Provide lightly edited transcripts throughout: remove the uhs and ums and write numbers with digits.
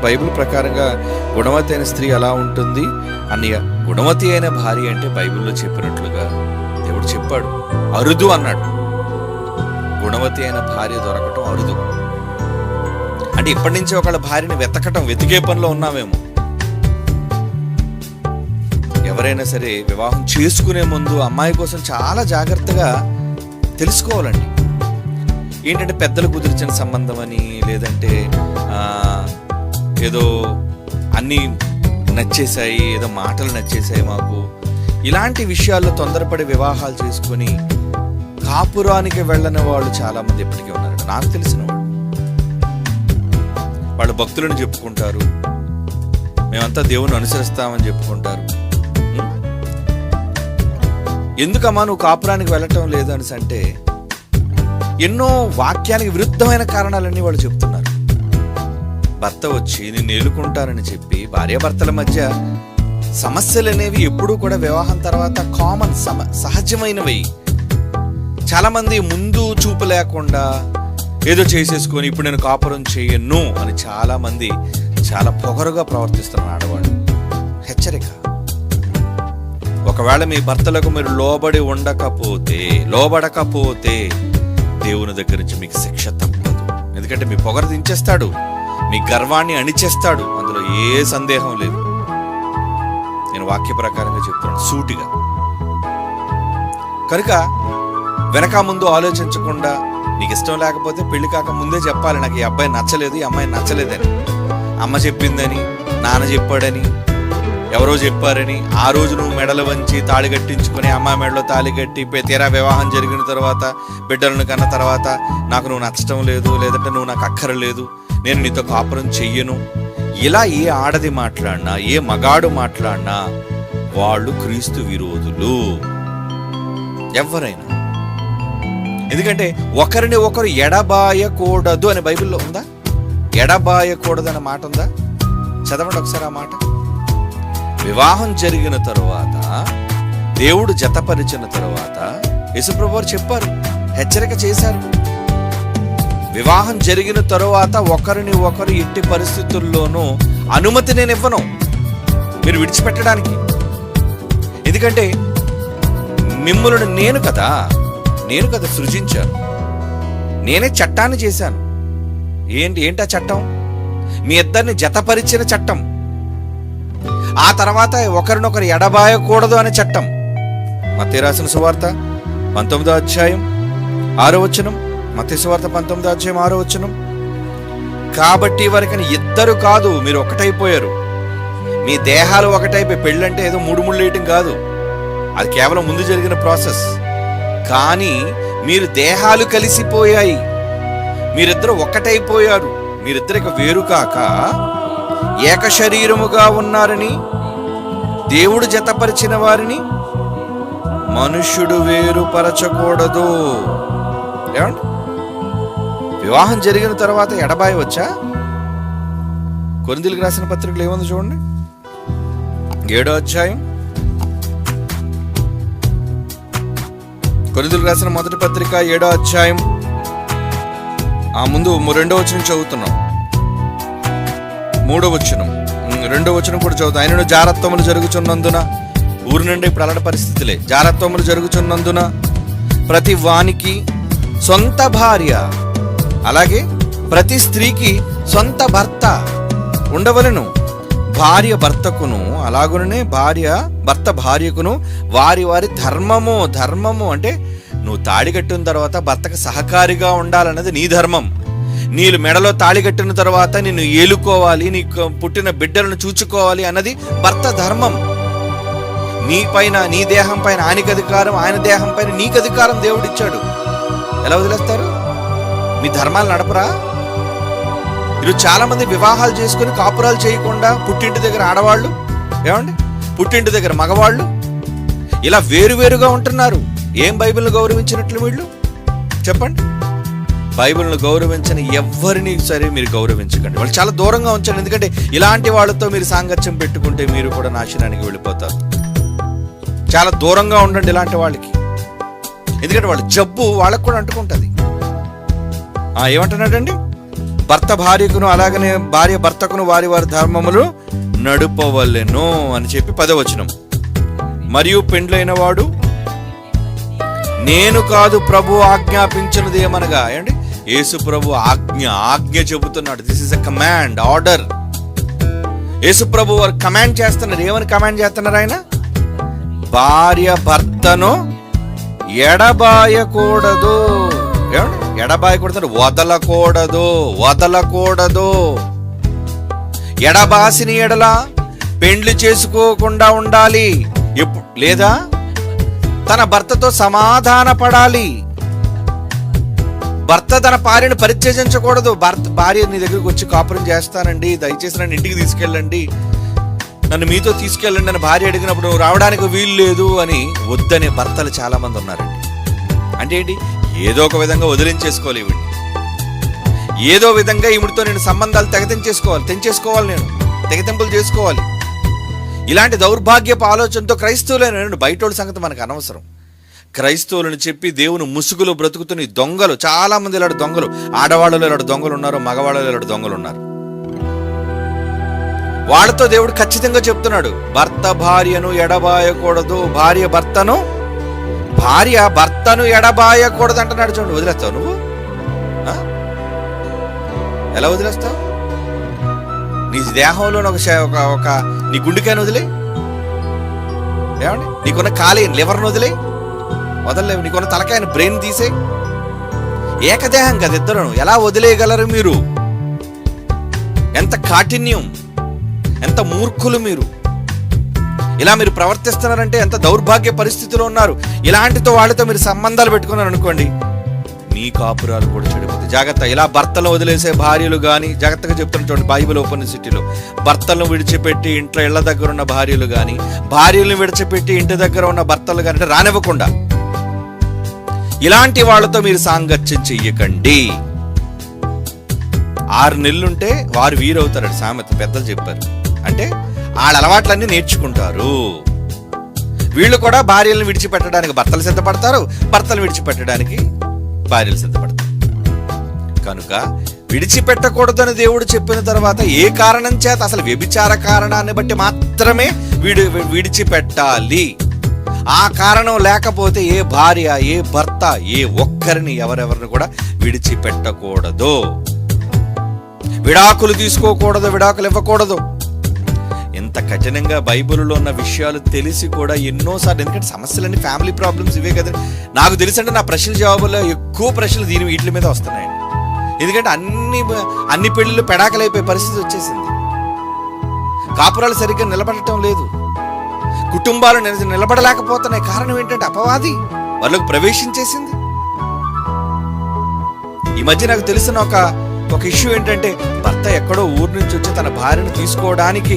Bible ప్రకారంగా గుణవతి అయిన స్త్రీ ఎలా ఉంటుంది అన్నయ్య. గుణవతి అయిన భార్య అంటే బైబిల్లో చెప్పినట్లుగా దేవుడు చెప్పాడు, అరుదు అన్నాడు. గుణవతి అయిన భార్య దొరకటం అరుదు. అంటే ఇప్పటి నుంచి ఒకళ్ళ భార్యని వెతికే పనిలో ఉన్నామేమో. ఎవరైనా సరే వివాహం చేసుకునే ముందు అమ్మాయి కోసం చాలా జాగ్రత్తగా తెలుసుకోవాలండి. ఏంటంటే పెద్దలు కుదిర్చిన సంబంధం అని, లేదంటే ఏదో అన్నీ నచ్చేసాయి, ఏదో మాటలు నచ్చేసాయి మాకు, ఇలాంటి విషయాల్లో తొందరపడి వివాహాలు చేసుకుని కాపురానికి వెళ్ళని వాళ్ళు చాలామంది ఇప్పటికీ ఉన్నారు. నాకు తెలిసిన వాళ్ళు భక్తులను చెప్పుకుంటారు, మేమంతా దేవుని అనుసరిస్తామని చెప్పుకుంటారు. ఎందుకమ్మా నువ్వు కాపురానికి వెళ్ళటం లేదు అనేసి అంటే ఎన్నో వాక్యానికి విరుద్ధమైన కారణాలన్నీ వాళ్ళు చెప్తున్నారు. భర్త వచ్చి నిన్ను ఏలుకుంటానని చెప్పి భార్యాభర్తల మధ్య సమస్యలు అనేవి ఎప్పుడూ కూడా వివాహం తర్వాత కామన్, సహజమైనవి. చాలా మంది ముందు చూపు లేకుండా ఏదో చేసేసుకొని ఇప్పుడు నేను కాపురం చేయను అని చాలా మంది చాలా పొగరుగా ప్రవర్తిస్తున్నారు ఆడవాళ్ళు. హెచ్చరిక, ఒకవేళ మీ భర్తలకు మీరు లోబడకపోతే దేవుని దగ్గర నుంచి మీకు శిక్ష తప్పదు. ఎందుకంటే మీ పొగరు దించేస్తాడు, మీ గర్వాన్ని అణిచేస్తాడు, అందులో ఏ సందేహం లేదు. నేను వాక్య ప్రకారంగా చెప్తున్నాను సూటిగా. కనుక వెనక ముందు ఆలోచించకుండా, నీకు ఇష్టం లేకపోతే పెళ్లి కాక ముందే చెప్పాలి, నాకు ఈ అబ్బాయి నచ్చలేదు, ఈ అమ్మాయి నచ్చలేదని. అమ్మ చెప్పిందని, నాన్న చెప్పాడని, ఎవరో చెప్పారని ఆ రోజు నువ్వు మెడలు వంచి తాళి కట్టించుకుని అమ్మాయి మెడలో తాళి కట్టి తీరా వివాహం జరిగిన తర్వాత, బిడ్డలను కన్న తర్వాత నాకు నువ్వు నచ్చటం లేదు, లేదంటే నువ్వు నాకు అక్కరలేదు, నేను నీతో కాపురం చెయ్యను, ఇలా ఏ ఆడది మాట్లాడినా, ఏ మగాడు మాట్లాడినా వాళ్ళు క్రీస్తు విరోధులు ఎవరైనా. ఎందుకంటే ఒకరిని ఒకరు ఎడబాయకూడదు అని బైబిల్లో ఉందా? ఎడబాయకూడదు అనే మాట ఉందా? చదవండి ఒకసారి ఆ మాట. వివాహం జరిగిన తరువాత, దేవుడు జతపరిచిన తరువాత యేసుప్రభువు వారు చెప్పారు, హెచ్చరిక చేశారు. వివాహం జరిగిన తరువాత ఒకరిని ఒకరు ఎట్టి పరిస్థితుల్లోనూ అనుమతి నేను ఇవ్వను మీరు విడిచిపెట్టడానికి. ఎందుకంటే మిమ్మల్ని నేను కదా సృజించాను, నేనే చట్టాన్ని చేశాను. ఏంటి ఆ చట్టం? మీ ఇద్దరిని జతపరిచిన చట్టం. ఆ తర్వాత ఒకరినొకరు ఎడబాయకూడదు అనే చట్టం. మత్తయి రాసిన సువార్త 19వ అధ్యాయం 6వ వచనం. మత్తయి సువార్త 19వ అధ్యాయం 6వ వచనం. కాబట్టి వరకని ఇద్దరు కాదు, మీరు ఒకటైపోయారు. మీ దేహాలు ఒకటైపోయి, పెళ్ళంటే ఏదో మూడు వేయటం కాదు, అది కేవలం ముందు జరిగిన ప్రాసెస్. కానీ మీరు దేహాలు కలిసిపోయాయి, మీరిద్దరు ఒకటైపోయారు. మీరిద్దరు ఇక వేరు కాక ఏక శరీరముగా ఉన్నారని, దేవుడు జతపరిచిన వారిని మనుష్యుడు వేరుపరచకూడదు. ఏమండి, వివాహం జరిగిన తర్వాత ఎడబాయవచ్చా? కొరింథీయులకు రాసిన పత్రికలు ఏముంది చూడండి, 7వ అధ్యాయం. కొరింథీయులకు రాసిన మొదటి పత్రిక 7వ అధ్యాయం ముందు 2వ వచనం చదువుతున్నాం. 3వ వచనం, 2వ వచనం కూడా చదువుతాం. ఆయనను జారత్వములు జరుగుచున్నందున, ఊరి నుండి ఇప్పుడు అలాంటి పరిస్థితులే, జారత్వములు జరుగుచున్నందున ప్రతి వానికి సొంత భార్య, అలాగే ప్రతి స్త్రీకి సొంత భర్త ఉండవలెను. భార్య భర్తకును, అలాగునే భర్త భార్యకును వారి వారి ధర్మము అంటే నువ్వు తాళి కట్టిన తర్వాత భర్తకు సహకారిగా ఉండాలన్నది నీ ధర్మం. నీళ్ళు మెడలో తాళి కట్టిన తర్వాత నిన్ను ఏలుకోవాలి, నీకు పుట్టిన బిడ్డలను చూచుకోవాలి అన్నది భర్త ధర్మం. నీ పైన, నీ దేహం పైన ఆయనకి అధికారం, ఆయన దేహం పైన నీకు అధికారం దేవుడు ఇచ్చాడు. ఎలా వదిలేస్తారు? మీ ధర్మాలు నడపరా? ఈరోజు చాలా మంది వివాహాలు చేసుకుని కాపురాలు చేయకుండా పుట్టింటి దగ్గర ఆడవాళ్ళు, ఏమండి పుట్టింటి దగ్గర మగవాళ్ళు ఇలా వేరువేరుగా ఉంటున్నారు. ఏం బైబిల్ని గౌరవించినట్లు వీళ్ళు? చెప్పండి. బైబిల్ను గౌరవించని ఎవరిని సరే మీరు గౌరవించకండి, వాళ్ళు చాలా దూరంగా ఉంచండి. ఎందుకంటే ఇలాంటి వాళ్ళతో మీరు సాంగత్యం పెట్టుకుంటే మీరు కూడా నాశనానికి వెళ్ళిపోతారు. చాలా దూరంగా ఉండండి ఇలాంటి వాళ్ళకి, ఎందుకంటే వాళ్ళ జబ్బు వాళ్ళకు కూడా అంటుకుంటుంది. ఏమంటున్నాడండి? భర్త భార్యకును అలాగనే భార్య భర్తకును వారి వారి ధర్మములు నడుపవలెను అని చెప్పి 10వ వచనం. మరియు పెండ్లైన వాడు నేను కాదు ప్రభు ఆజ్ఞాపించినది ఏమనగా, ఏమండి, యేసు ప్రభు ఆజ్ఞ చెబుతున్నాడు. This is a command, order. Yesu ప్రభు వారు కమాండ్ చేస్తున్నారు. ఏమని కమాండ్ చేస్తున్నారు ఆయన? భార్య భర్తను ఎడబాయకూడదు. ఏమండి, ఎడబాయకూడదు, వదలకూడదు. ఎడబాసిని ఎడల పెండ్లి చేసుకోకుండా ఉండాలి. లేదా తన భర్తతో సమాధాన పడాలి. భర్త తన భార్యను పరిత్యజించకూడదు. భార్య నీ దగ్గరికి వచ్చి కాపురం చేస్తానండి, దయచేసి నన్ను ఇంటికి తీసుకెళ్ళండి, నన్ను మీతో తీసుకెళ్ళండి అని భార్య అడిగినప్పుడు నువ్వు రావడానికి వీలు లేదు అని వద్దనే భర్తలు చాలా మంది ఉన్నారండి. అంటే ఏంటి? ఏదో ఒక విధంగా వదిలించేసుకోవాలి ఈవిడ్ని, ఏదో విధంగా ఈవిడితో నేను సంబంధాలు తెంచేసుకోవాలి, నేను తెగతింపులు చేసుకోవాలి. ఇలాంటి దౌర్భాగ్యపు ఆలోచనతో క్రైస్తవులైన బయటోడి సంగతి మనకు అనవసరం. క్రైస్తవులను చెప్పి దేవుని ముసుగులో బ్రతుకుతున్న దొంగలు చాలా మంది, ఇలాంటి దొంగలు, ఆడవాళ్ళలో ఇలాంటి దొంగలు ఉన్నారు, మగవాళ్ళలో ఇలాంటి దొంగలు ఉన్నారు. వాళ్ళతో దేవుడు ఖచ్చితంగా చెప్తున్నాడు, భర్త భార్యను ఎడబాయకూడదు, భార్య భర్తను ఎడబాయకూడదు అంటున్నాడు. చూడండి, వదిలేస్తావు నువ్వు? ఎలా వదిలేస్తావు? నీ దేహంలో ఒక నీ గుండెకాయను వదిలే, ఏమండి, నీకున్న ఖాళీ లివర్ను వదలలేవు, నీకున్న తలకాయను బ్రెయిన్ తీసే. ఏకదేహం కదా ఇద్దరు, ఎలా వదిలేయగలరు మీరు? ఎంత కాఠిన్యం, ఎంత మూర్ఖులు మీరు! ఇలా మీరు ప్రవర్తిస్తున్నారంటే ఎంత దౌర్భాగ్య పరిస్థితిలో ఉన్నారు. ఇలాంటితో వాళ్ళతో మీరు సంబంధాలు పెట్టుకున్నారు అనుకోండి, మీ కాపురాలు కూడా చెడిపోతాయి. జాగ్రత్త. ఇలా భర్తలను వదిలేసే భార్యలు కానీ, జాగ్రత్తగా చెప్తున్న చూడండి, బైబిల్ ఓపెన్ సిటీలో, భర్తలను విడిచిపెట్టి ఇళ్ళ దగ్గర ఉన్న భార్యలు కానీ, భార్యలను విడిచిపెట్టి ఇంటి దగ్గర ఉన్న భర్తలు కానీ రానివ్వకుండా, ఇలాంటి వాళ్ళతో మీరు సాంగత్యం చెయ్యకండి. 6 నెలలుంటే వారు వీరవుతారని సామెత పెద్దలు చెప్పారు. అంటే వాళ్ళ అలవాట్లన్నీ నేర్చుకుంటారు. వీళ్ళు కూడా భార్యలను విడిచిపెట్టడానికి భర్తలు సిద్ధపడతారు, భర్తలు విడిచిపెట్టడానికి భార్యలు సిద్ధపడతారు. కనుక విడిచిపెట్టకూడదని దేవుడు చెప్పిన తర్వాత ఏ కారణం చేత, అసలు వ్యభిచార కారణాన్ని బట్టి మాత్రమే విడిచిపెట్టాలి. ఆ కారణం లేకపోతే ఏ భార్య, ఏ భర్త, ఏ ఒక్కరిని, ఎవరెవరిని కూడా విడిచిపెట్టకూడదు. విడాకులు తీసుకోకూడదు, విడాకులు ఇవ్వకూడదు. ఇంత కఠినంగా బైబిల్లో ఉన్న విషయాలు తెలిసి కూడా ఎన్నోసార్లు, ఎందుకంటే సమస్యలన్నీ ఫ్యామిలీ ప్రాబ్లమ్స్ ఇవే కదా. నాకు తెలిసంటే నా ప్రశ్నల జవాబుల్లో ఎక్కువ ప్రశ్నలు వీటి మీద వస్తున్నాయండి. ఎందుకంటే అన్ని పెళ్లిళ్ళు పెడాకలైపోయే పరిస్థితి వచ్చేసింది. కాపురాలు సరిగ్గా నిలబడటం లేదు, కుటుంబాలు నిలబడలేకపోతున్నాయి. కారణం ఏంటంటే అపవాది వాళ్ళకు ప్రవేశించేసింది. ఈ మధ్య నాకు తెలిసిన ఒక ఇష్యూ ఏంటంటే, భర్త ఎక్కడో ఊరు నుంచి వచ్చి తన భార్యను తీసుకోవడానికి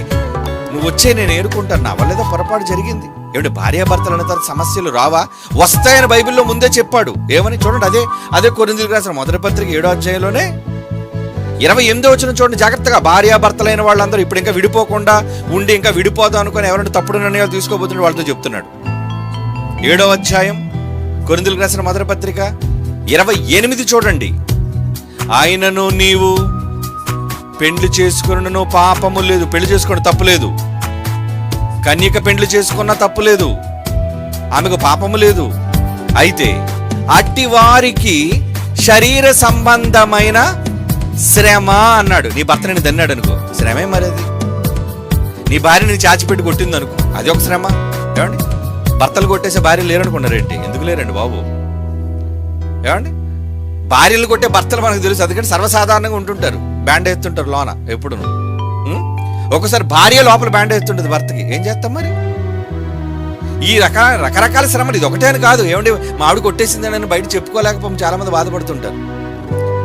నువ్వు వచ్చే నేను ఏరుకుంటాను, నా వల్ల ఏదో పొరపాటు జరిగింది. ఏమిటి, భార్యాభర్తలు అన్న తర్వాత సమస్యలు రావా? వస్తాయని బైబిల్లో ముందే చెప్పాడు. ఏమని చూడండి, అదే కొరింథీయులకు రాసిన మొదటి పత్రిక 7వ అధ్యాయంలోనే 28వ వచనం చూడండి జాగ్రత్తగా. భార్యాభర్తలైన వాళ్ళందరూ ఇప్పుడు ఇంకా విడిపోకుండా ఉండి, ఇంకా విడిపోదాం అనుకుని ఎవరైనా తప్పుడు నిర్ణయాలు తీసుకోబోతున్న వాళ్ళతో చెప్తున్నాడు. 7వ అధ్యాయం కొరింథీయులకు రాసిన మొదటి పత్రిక 28 చూడండి. ఆయనను నీవు పెండ్లి చేసుకున్నను పాపము లేదు. పెళ్లి చేసుకున్న తప్పులేదు. కన్యక పెండ్లి చేసుకున్న తప్పులేదు, ఆమెకు పాపము లేదు. అయితే అట్టి వారికి శరీర సంబంధమైన శ్రమ అన్నాడు. నీ భర్త నేను దన్నాడు అనుకో, శ్రమే మరి అది. నీ భార్య నేను చాచిపెట్టి కొట్టింది అనుకో, అది ఒక శ్రమ. ఏమండి, భర్తలు కొట్టేసే భార్యలు లేరనుకున్నారేంటి? ఎందుకు లేరండి బాబు? ఏమండి, భార్యలు కొట్టే భర్తలు మనకు తెలుసు, అందుకని సర్వసాధారణంగా ఉంటుంటారు, బ్యాండ్ ఎత్తుంటారు లోన ఎప్పుడు. ఒకసారి భార్య లోపల బ్యాండ్ ఎత్తుంటుంది భర్తకి, ఏం చేస్తాం మరి? ఈ రకరకాల శ్రమలు, ఇది ఒకటే అని కాదు. ఏమండి, మా ఆవిడ కొట్టేసిందని బయట చెప్పుకోలేకపోతే చాలా మంది బాధపడుతుంటారు.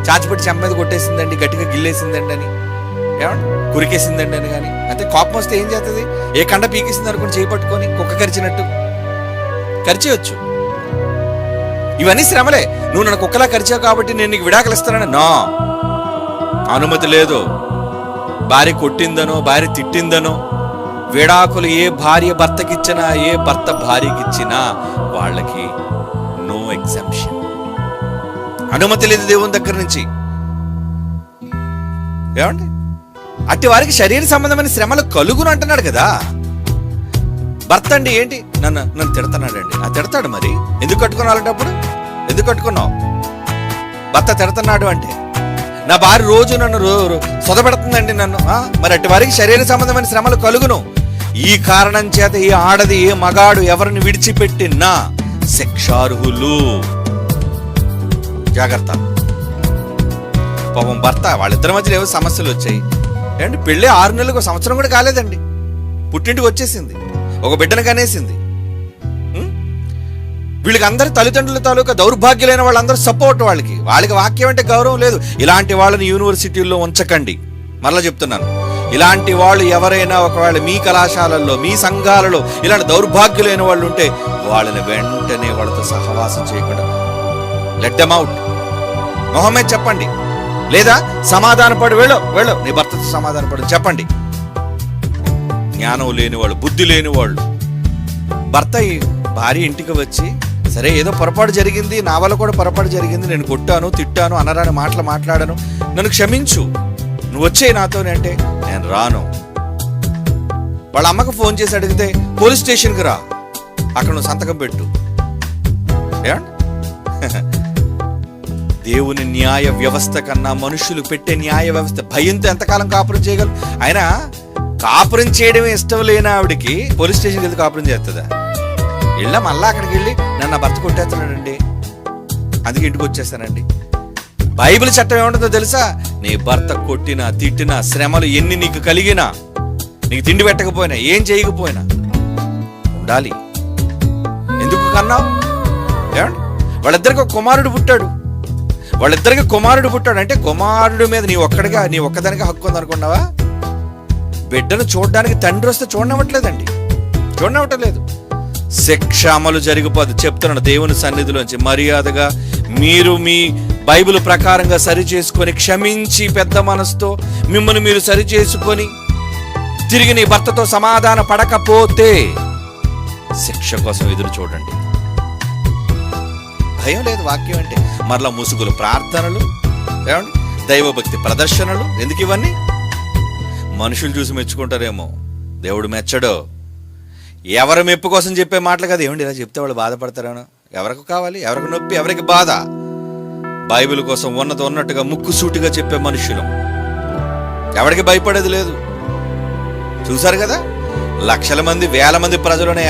చాచిపెట్టి చెంప మీద కొట్టేసిందండి, గట్టిగా గిల్లేసిందండి అని, ఏమండి కురికేసిందండి అని. కానీ అంటే కోపం వస్తే ఏం చేస్తుంది? ఏ కండ పీకేసింది అనుకుని చేపట్టుకొని కుక్క కరిచినట్టు కరిచేయచ్చు. ఇవన్నీ శ్రమలే. నువ్వు నన్ను కుక్కలా కరిచావు కాబట్టి నేను నీకు విడాకులు ఇస్తానని నా అనుమతి లేదు. భార్య కొట్టిందనో, భార్య తిట్టిందనో, విడాకులు ఏ భార్య భర్తకిచ్చినా, ఏ భర్త భార్యకిచ్చినా వాళ్ళకి నో ఎగ్జంప్షన్, అనుమతి లేదు దేవుని దగ్గర నుంచి. ఏమండి? అట్టి వారికి శరీర సంబంధమైన శ్రమలు కలుగును అంటున్నాడు కదా. భర్త అండి ఏంటి నన్ను తిడుతున్నాడండి. తిడతాడు మరి. ఎందుకు కట్టుకున్నావు అలాంటప్పుడు? ఎందుకు కట్టుకున్నావు? భర్త తిడుతున్నాడు అంటే నా భార్య రోజు నన్ను సొదపెడుతుందండి నన్ను. మరి అట్టి వారికి శరీర సంబంధమైన శ్రమలు కలుగును. ఈ కారణం చేత ఈ ఆడది ఏ మగాడు ఎవరిని విడిచిపెట్టినా శిక్షార్హులు. జాగ్రత్త. పాపం భర్త వాళ్ళిద్దరి మధ్యలో ఏవో సమస్యలు వచ్చాయి ఏమండి. పెళ్ళి 6 నెలలకు, సంవత్సరం కూడా కాలేదండి, పుట్టింటికి వచ్చేసింది, ఒక బిడ్డను కనేసింది. వీళ్ళకి అందరి తల్లిదండ్రుల తాలూకా దౌర్భాగ్యులైన వాళ్ళందరూ సపోర్ట్. వాళ్ళకి వాక్యం అంటే గౌరవం లేదు. ఇలాంటి వాళ్ళని యూనివర్సిటీల్లో ఉంచకండి. మరలా చెప్తున్నాను, ఇలాంటి వాళ్ళు ఎవరైనా ఒకవేళ మీ కళాశాలల్లో, మీ సంఘాలలో ఇలాంటి దౌర్భాగ్యులైన వాళ్ళు ఉంటే వాళ్ళని వెంటనే వాళ్ళతో సహవాసం చేయకుండా లెట్ దెమ్ అవుట్. మొహమే చెప్పండి. లేదా సమాధానపడి వెళ్ళు నీ భర్తతో సమాధానపడి చెప్పండి. జ్ఞానం లేని వాళ్ళు, బుద్ధి లేని వాళ్ళు. భర్త భార్య ఇంటికి వచ్చి, సరే ఏదో పొరపాటు జరిగింది, నా వల్ల కూడా పొరపాటు జరిగింది, నేను కొట్టాను, తిట్టాను, అనరాని మాటలు మాట్లాడాను, నన్ను క్షమించు, నువ్వు వచ్చేయి నాతోనే అంటే నేను రాను. వాళ్ళ అమ్మకు ఫోన్ చేసి అడిగితే పోలీస్ స్టేషన్కి రా, అక్కడ నువ్వు సంతకం పెట్టు. దేవుని న్యాయ వ్యవస్థ కన్నా మనుషులు పెట్టే న్యాయ వ్యవస్థ భయంతో ఎంతకాలం కాపురం చేయగలరు? ఆయన కాపురం చేయడమే ఇష్టం లేని ఆవిడికి పోలీస్ స్టేషన్కి వెళ్ళి కాపురం చేస్తుందా? మళ్ళా అక్కడికి వెళ్ళి నన్ను భర్త కొట్టేస్తున్నాడండి, అందుకే ఇంటికి వచ్చేస్తానండి. బైబిల్ చట్టం ఏముంటుందో తెలుసా? నీ భర్త కొట్టినా, తిట్టినా, శ్రమలు ఎన్ని నీకు కలిగినా, నీకు తిండి పెట్టకపోయినా, ఏం చేయకపోయినా ఉండాలి. ఎందుకు కన్నావు? ఏమండి? వాళ్ళిద్దరికి ఒక కుమారుడు పుట్టాడు. అంటే కుమారుడు మీద నీ ఒక్కదానికి హక్కు ఉంది అనుకున్నావా? బిడ్డను చూడడానికి తండ్రి వస్తే చూడనవట్లేదు. శిక్ష అమలు జరిగిపోదు. చెప్తున్నాడు దేవుని సన్నిధిలోంచి మర్యాదగా మీరు మీ బైబిల్ ప్రకారంగా సరి చేసుకొని, క్షమించి పెద్ద మనసుతో మిమ్మల్ని మీరు సరి చేసుకొని తిరిగి నీ భర్తతో సమాధాన పడకపోతే శిక్ష కోసం ఎదురు చూడండి. భయం లేదు వాక్యం అంటే. మరలా ముసుగులు ప్రార్థనలు, ఏమండి, దైవభక్తి ప్రదర్శనలు. ఎందుకు ఇవన్నీ? మనుషులు చూసి మెచ్చుకుంటారేమో, దేవుడు మెచ్చడో. ఎవరి మెప్పు కోసం చెప్పే మాటలు కదా. ఏమండి ఇలా చెప్తే వాళ్ళు బాధపడతారేమో. ఎవరికి కావాలి? ఎవరికి నొప్పి? ఎవరికి బాధ? బైబిల్ కోసం ఉన్నట్టుగా ముక్కుసూటిగా చెప్పే మనుషులు. ఎవరికి భయపడేది లేదు. చూసారు కదా, లక్షల మంది, వేల మంది ప్రజలను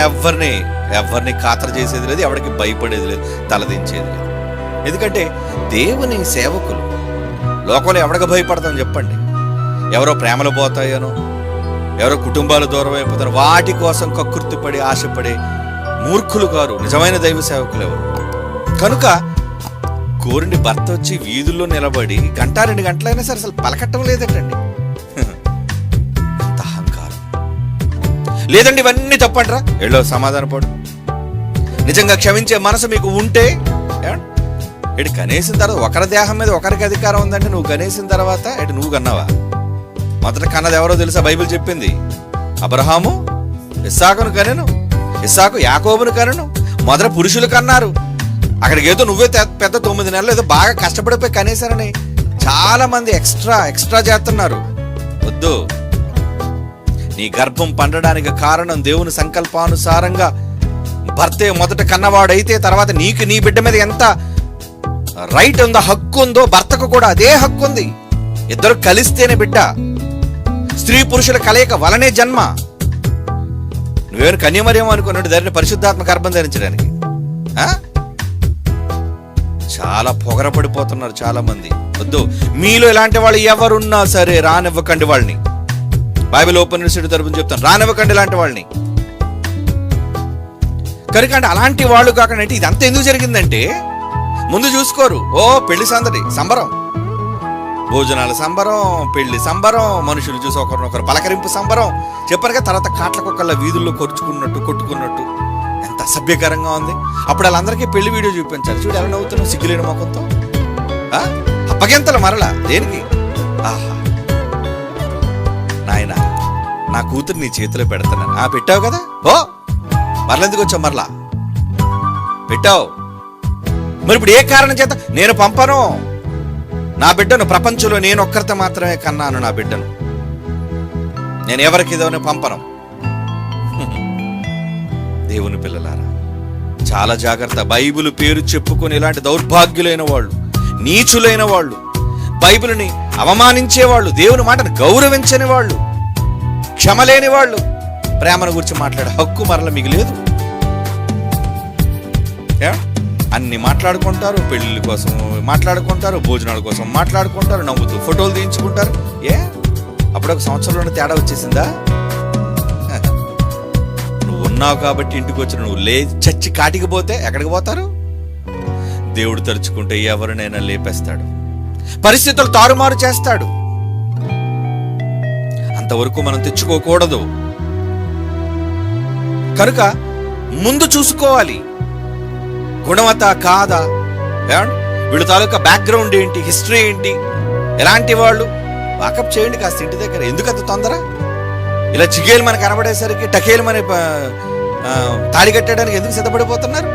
ఎవరిని ఖాతరు చేసేది లేదు, ఎవరికి భయపడేది లేదు, తలదించేది లేదు. ఎందుకంటే దేవుని సేవకులు. లోకంలో ఎవరికి భయపడతాం చెప్పండి? ఎవరో ప్రేమలు పోతాయనో, ఎవరో కుటుంబాలు దూరం అయిపోతారు, వాటి కోసం కక్కుర్తిపడి ఆశపడే మూర్ఖులు కారు నిజమైన దైవ సేవకులు ఎవరు. కనుక కోరిని భర్త వచ్చి వీధుల్లో నిలబడి 1-2 గంటలైనా సరే అసలు పలకట్టం లేదంటండి. అంత అహంకారం లేదండి. ఇవన్నీ తప్పంటారా? ఎళ్ళో సమాధానపడు. నిజంగా క్షమించే మనసు మీకు ఉంటే ఇటు కనేసిన తర్వాత ఒకరి దేహం మీద ఒకరికి అధికారం ఉందంటే నువ్వు కనేసిన తర్వాత ఇటు నువ్వు కన్నావా? మొదట కన్నది ఎవరో తెలుసా? బైబిల్ చెప్పింది అబ్రహాము ఇస్సాకును కనెను, ఇస్సాకు యాకోబును కనెను. మొదట పురుషులు కన్నారు. అక్కడికి ఏదో నువ్వే పెద్ద 9 నెలలు ఏదో బాగా కష్టపడిపోయి కనేశారని చాలా మంది ఎక్స్ట్రా చేస్తున్నారు. వద్దు. నీ గర్భం పండడానికి కారణం దేవుని సంకల్పానుసారంగా భర్తే మొదట కన్నవాడైతే తర్వాత నీకు నీ బిడ్డ మీద ఎంత రైట్ ఉందో, హక్కు ఉందో, భర్తకు కూడా అదే హక్కు ఉంది. ఇద్దరు కలిస్తేనే బిడ్డ. స్త్రీ పురుషుల కలయిక వలనే జన్మ. నువ్వేమైనా కన్యమరేమో అనుకున్నాడు దారిని పరిశుద్ధాత్మ గర్భం ధరించడానికి. చాలా పొగరపడిపోతున్నారు చాలా మంది. వద్దు. మీలో ఇలాంటి వాళ్ళు ఎవరున్నా సరే రానివ్వకండి వాళ్ళని. బైబిల్ ఓపెన్ యూనివర్సిటీ తరపున చెప్తాను, రానివ్వకండి ఇలాంటి వాళ్ళని. కనుక అంటే అలాంటి వాళ్ళు కాకుండా అంటే ఇదంతా ఎందుకు జరిగిందంటే ముందు చూసుకోరు. పెళ్లి సందడి, సంబరం, భోజనాల సంబరం, పెళ్లి సంబరం, మనుషులు చూసి ఒకరినొకరు పలకరింపు సంబరం. చెప్పారు కదా, తర్వాత కాట్లకొక్కళ్ళ వీధుల్లో కొట్టుకున్నట్టు ఎంత అసభ్యకరంగా ఉంది. అప్పుడు వాళ్ళందరికీ పెళ్లి వీడియో చూపించారు. చూడు ఎలా నవ్వుతున్నావు సిగ్గులేని మొఖంతో. అప్పగింతలు మరలా దేనికి? ఆహా నాయన, నా కూతురు నీ చేతిలో పెడతాను. పెట్టావు కదా, మరలెందుకు వచ్చావు? మరలా పెట్టావు. మరి ఇప్పుడు ఏ కారణం చేత? నేను పంపను, నా బిడ్డను ప్రపంచంలో నేను ఒక్కరితో మాత్రమే కన్నాను. నా బిడ్డను నేను ఎవరికి ఏదో పంపను. దేవుని పిల్లలారా, చాలా జాగ్రత్త. బైబిల్ పేరు చెప్పుకొని ఇలాంటి దౌర్భాగ్యులైన వాళ్ళు, నీచులైన వాళ్ళు, బైబిల్ని అవమానించే వాళ్ళు, దేవుని మాటను గౌరవించని వాళ్ళు, క్షమలేని వాళ్ళు ప్రేమను గురించి మాట్లాడే హక్కు మరల మీకు లేదు. అన్ని మాట్లాడుకుంటారు, పెళ్ళిళ్ళ కోసం మాట్లాడుకుంటారు, భోజనాల కోసం మాట్లాడుకుంటారు, నవ్వుతూ ఫోటోలు తీయించుకుంటారు. అప్పుడు ఒక సంవత్సరంలో తేడా వచ్చేసిందా? నువ్వు ఉన్నావు కాబట్టి ఇంటికి వచ్చిన నువ్వు చచ్చి కాటికి పోతే ఎక్కడికి పోతారు? దేవుడు తలుచుకుంటే ఎవరినైనా లేపేస్తాడు, పరిస్థితులు తారుమారు చేస్తాడు. అంతవరకు మనం తెచ్చుకోకూడదు. కనుక ముందు చూసుకోవాలి, గుణవత కాదా, వీళ్ళ తాలూకా బ్యాక్గ్రౌండ్ ఏంటి, హిస్టరీ ఏంటి, ఎలాంటి వాళ్ళు, వాకప్ చేయండి కాస్త ఇంటి దగ్గర. ఎందుకంత తొందర? ఇలా చిగేలు మనకు కనబడేసరికి టకేలు మన తాళి కట్టడానికి ఎందుకు సిద్ధపడిపోతున్నారు?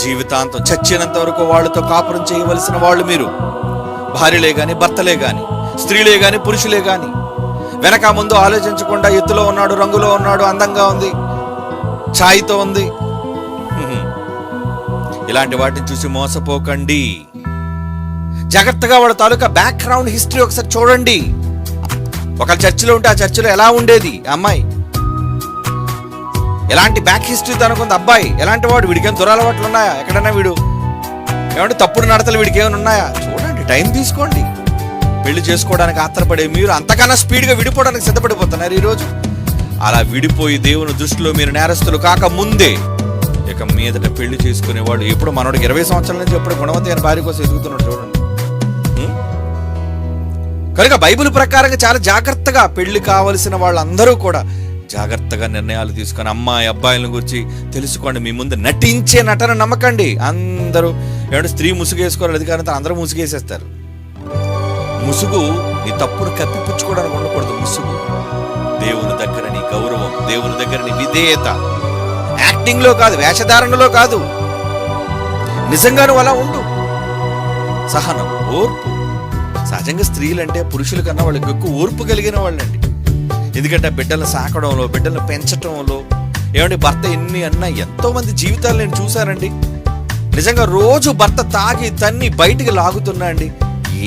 జీవితాంతం చచ్చినంత వరకు వాళ్ళతో కాపురం చేయవలసిన వాళ్ళు మీరు. భార్యలే గాని, భర్తలే గాని, స్త్రీలే గాని, పురుషులే గాని, వెనక ముందు ఆలోచించకుండా ఎత్తులో ఉన్నాడు, రంగులో ఉన్నాడు, అందంగా ఉంది, ఛాయ్తో ఉంది, ఇలాంటి వాటిని చూసి మోసపోకండి. జాగ్రత్తగా వాళ్ళ తాలూకా బ్యాక్గ్రౌండ్ హిస్టరీ ఒకసారి చూడండి. ఒక చర్చిలో ఉంటే ఆ చర్చిలో ఎలా ఉండేది అమ్మాయి, ఎలాంటి బ్యాక్ హిస్టరీ తనకుంది అబ్బాయి, ఎలాంటి వాడు, వీడికేం దురలవాట్లు ఉన్నాయా, ఎక్కడైనా వీడు ఏమంటే తప్పుడు నడతలు వీడికి ఏమైనా ఉన్నాయా చూడండి. టైం తీసుకోండి. పెళ్లి చేసుకోవడానికి ఆత్రపడే మీరు అంతకన్నా స్పీడ్గా విడిపోవడానికి సిద్ధపడిపోతున్నారు ఈరోజు. అలా విడిపోయి దేవుని దృష్టిలో మీరు నేరస్తులు కాక ముందే ఇక మీదట పెళ్లి చేసుకునేవాడు. ఎప్పుడు మనోడికి 20 సంవత్సరాల నుంచి ఎప్పుడు గుణవంతమైన భార్య కోసం ఎదుగుతున్నాడు చూడండి. కనుక బైబిల్ ప్రకారంగా చాలా జాగ్రత్తగా పెళ్లి కావలసిన వాళ్ళందరూ కూడా జాగ్రత్తగా నిర్ణయాలు తీసుకొని అమ్మాయి అబ్బాయిల గురించి తెలుసుకోండి. మీ ముందు నటించే నటన నమ్మకండి. అందరూ ఏమంటే స్త్రీ ముసుగేసుకోవాలి, అది కానీ అందరూ ముసుగేసేస్తారు. ముసుగు నీ తప్పును కప్పిపుచ్చుకోవడానికి ఉండకూడదు. ముసుగు దేవుని దగ్గర నీ గౌరవం, దేవుని దగ్గర నీ విధేయత, యాక్టింగ్ లో కాదు, వేషధారణలో కాదు, నిజంగా నువ్వు అలా ఉండు. సహనం, ఓర్పు. సహజంగా స్త్రీలంటే పురుషుల కన్నా వాళ్ళకి ఎక్కువ ఓర్పు కలిగిన వాళ్ళండి. ఎందుకంటే బిడ్డలను సాకడంలో, బిడ్డలను పెంచడంలో, ఏమంటే భర్త ఎన్ని అన్నా ఎంతో మంది జీవితాలు నేను చూశానండి. నిజంగా రోజు భర్త తాగి తన్ని బయటికి లాగుతున్నా అండి.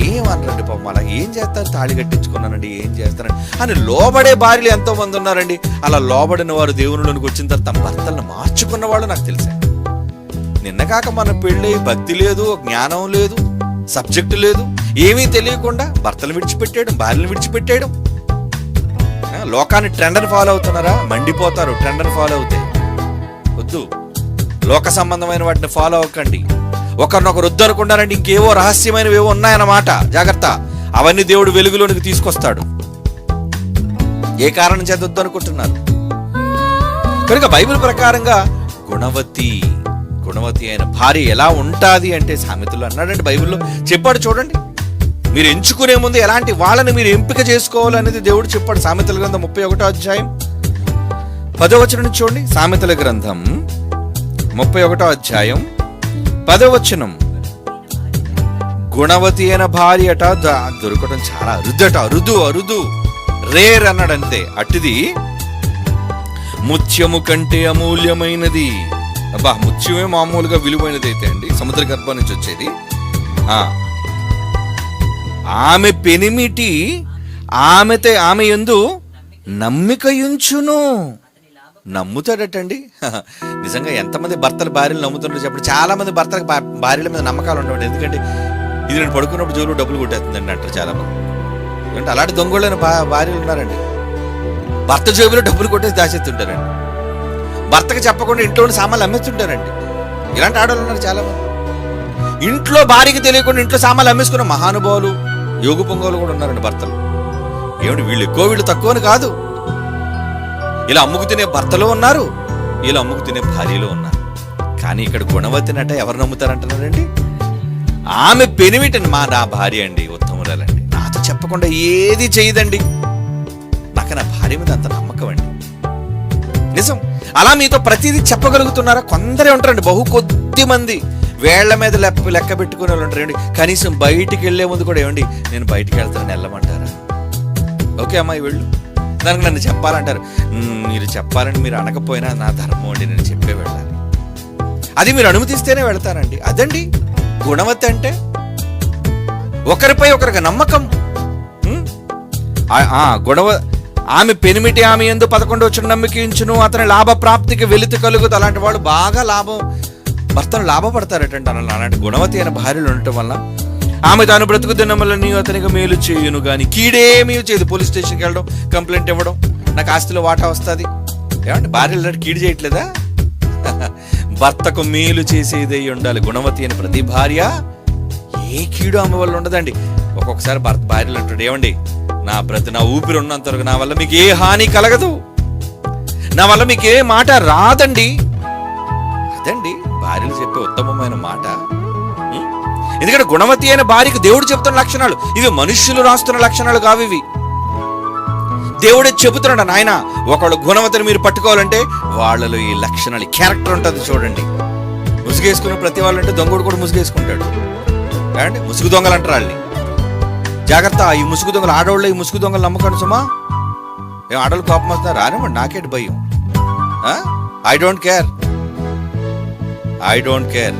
ఏమన్నారండి పాపం, అలా ఏం చేస్తారు, తాళి కట్టించుకున్నానండి, ఏం చేస్తారండి అని లోబడే భార్యలు ఎంతో మంది ఉన్నారండి. అలా లోబడిన వారు దేవునిలోనికి వచ్చిన తర్వాత తమ భర్తలను మార్చుకున్న వాళ్ళు నాకు తెలిసారు. నిన్న కాక మన పెళ్ళి భక్తి లేదు, జ్ఞానం లేదు, సబ్జెక్టు లేదు, ఏమీ తెలియకుండా భర్తలు విడిచిపెట్టేయడం, భార్యలు విడిచిపెట్టేయడం. లోకాన్ని ట్రెండ్ని ఫాలో అవుతున్నారా? మండిపోతారు. ట్రెండ్ని ఫాలో అవుతే వద్దు. లోక సంబంధమైన వాటిని ఫాలో అవ్వకండి. ఒకరినొకరు వద్దు అనుకుంటారంటే ఇంకేవో రహస్యమైనవి ఏవో ఉన్నాయన్నమాట. జాగ్రత్త. అవన్నీ దేవుడు వెలుగులోనికి తీసుకొస్తాడు. ఏ కారణం చేత వద్దు అనుకుంటున్నారు? కనుక బైబిల్ ప్రకారంగా గుణవతి అయిన భార్య ఎలా ఉంటాది అంటే సామెతలు అన్నాడండి, బైబిల్లో చెప్పాడు. చూడండి, మీరు ఎంచుకునే ముందు ఎలాంటి వాళ్ళని మీరు ఎంపిక చేసుకోవాలనేది దేవుడు చెప్పాడు. సామెతల గ్రంథం 31వ అధ్యాయం 10వ వచనం చూడండి. సామెతల గ్రంథం 31వ అధ్యాయం 10వ వచనం. గుణవతి అయిన భార్య అట దొరకడం చాలా అరుదట. అరుదు రేర్ అన్నాడంతే. అట్టిది ముత్యము కంటే అమూల్యమైనది. అబ్బా, ముత్యమే మామూలుగా విలువైనది అయితే అండి, సముద్ర గర్భం నుంచి వచ్చేది. ఆమె పెనిమిటి ఆమె యందు నమ్మికయుంచును. నమ్ముతాడటండి. నిజంగా ఎంతమంది భర్తలు భార్యలు నమ్ముతుంటారో చెప్పండి. చాలా మంది భర్తలకు భార్యల మీద నమ్మకాలు ఉండవు. ఎందుకంటే ఇది నేను పడుకున్నప్పుడు జోలు డబ్బులు కొట్టేస్తుందండి అంటారు చాలా మంది. ఎందుకంటే అలాంటి దొంగోళ్ళైన భార్యలు ఉన్నారండి. భర్త జోబులో డబ్బులు కొట్టేసి దాచేస్తుంటారండి. భర్తకు చెప్పకుండా ఇంట్లోని సామాన్లు అమ్మేస్తుంటారండి. ఇలాంటి ఆడవాళ్ళు ఉన్నారు చాలా మంది. ఇంట్లో భార్యకి తెలియకుండా ఇంట్లో సామాన్లు అమ్మేసుకున్న మహానుభావులు, యోగు పొంగోలు కూడా ఉన్నారండి భర్తలు. ఏమిటి వీళ్ళు ఎక్కువ వీళ్ళు తక్కువ అని కాదు. ఇలా అమ్ముకు తినే భర్తలు ఉన్నారు, ఇలా అమ్ముకు తినే భార్యలు ఉన్నారు. కానీ ఇక్కడ గుణవతినట ఎవరు నమ్ముతారంటున్నారండి? ఆమె పెనిమిటని నా భార్య అండి, ఉత్తమురాలండి, నాతో చెప్పకుండా ఏది చేయదండి. నాకు నా భార్య మీద అంత నమ్మకం అండి. నిజం. అలా మీతో ప్రతిదీ చెప్పగలుగుతున్నారా? కొందరే ఉంటారండి, బహు కొద్ది మంది. వేళ్ల మీద లెక్క పెట్టుకునే వాళ్ళు ఉంటారు ఏమండి. కనీసం బయటికి వెళ్ళే ముందు కూడా ఏమండి నేను బయటికి వెళ్తానని వెళ్ళమంటారా? ఓకే అమ్మాయి వెళ్ళు, దానికి నన్ను చెప్పాలంటారు. మీరు చెప్పాలని మీరు అనకపోయినా నా ధర్మం అండి, నేను చెప్పే వెళ్ళాలి. అది మీరు అనుమతిస్తేనే వెళ్తానండి. అదండి గుణవతి అంటే. ఒకరిపై ఒకరికి నమ్మకం. ఆమె పెనిమిటి ఆమె యందు 11 వచ్చిన నమ్మకించును, అతని లాభ ప్రాప్తికి వెలితి కలుగుతూ. అలాంటి వాళ్ళు బాగా భర్తను లాభపడతారటండి. అలాంటి గుణవతి అయిన భార్యలు ఉండటం వల్ల ఆమె తాను బ్రతుకు దినములని అతనికి మేలు చేయును గాని కీడేమీ చేయదు. పోలీస్ స్టేషన్కి వెళ్ళడం, కంప్లైంట్ ఇవ్వడం, నాకు ఆస్తిలో వాటా వస్తుంది. ఏమంటే భార్యలు కీడు చేయట్లేదా? భర్తకు మేలు చేసేదే ఉండాలి. గుణవతి అయిన ప్రతి భార్య ఏ కీడు ఆమె వల్ల ఉండదండి. ఒక్కొక్కసారి భార్యలు అంటాడు, ఏమండి నా ఊపిరి ఉన్నంత వరకు నా వల్ల మీకు ఏ హాని కలగదు, నా వల్ల మీకు ఏ మాట రాదండి. అదండి భార్యలు చెప్పే ఉత్తమమైన మాట. ఎందుకంటే గుణవతి అయిన భార్యకు దేవుడు చెబుతున్న లక్షణాలు ఇవి, మనుష్యులు రాస్తున్న లక్షణాలు కావు ఇవి. దేవుడే చెబుతున్నాడు, నాయన ఒకళ్ళు గుణవతిని మీరు పట్టుకోవాలంటే వాళ్ళలో ఈ లక్షణాలు, క్యారెక్టర్ ఉంటుంది చూడండి. ముసుగేసుకున్న ప్రతి వాళ్ళు అంటే దొంగడు కూడా ముసుగేసుకుంటాడు. అండి ముసుగు దొంగలు అంటారు వాళ్ళని. జాగ్రత్త, ఈ ముసుగు దొంగలు ఆడవాళ్ళు ఈ ముసుగు దొంగలు నమ్మకండి సుమా. ఏం ఆడవాళ్ళు కోపం వస్తున్నారు? రానివ్వండి, నాకేంటి భయం. I don't care.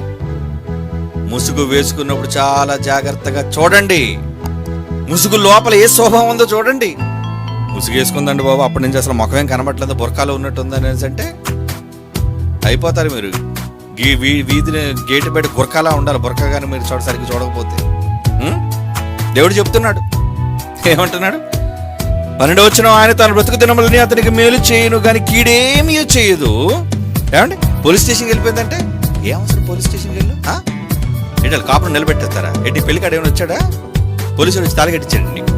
ముసుగు వేసుకున్నప్పుడు చాలా జాగ్రత్తగా చూడండి. ముసుగు లోపల ఏ స్వభావం ఉందో చూడండి. ముసుగు వేసుకుందండి బాబు, అప్పటి నుంచి అసలు ముఖమేం కనబట్లేదు, బుర్కాలో ఉన్నట్టుంది అనేసి అంటే అయిపోతారు మీరు. వీధిని గేటు బయట గురకాలా ఉండాలి. బురక కానీ మీరు సరిగ్గా చూడకపోతే. దేవుడు చెప్తున్నాడు, ఏమంటున్నాడు? 12వ వచనం, ఆయన తన బ్రతుకు దినములని అతనికి మేలు చేయను కానీ కీడేమీ చేయదు. ఏమండి పోలీస్ స్టేషన్కి వెళ్ళిపోయిందంటే ఏ అవసరం? పోలీస్ స్టేషన్కి వెళ్ళు ఏంటి? కాపురం నిలబెట్టేస్తారా ఏంటి? పెళ్లికాడ ఏమైనా వచ్చాడా? పోలీసులు వచ్చి తాళగట్టించాడు నీకు?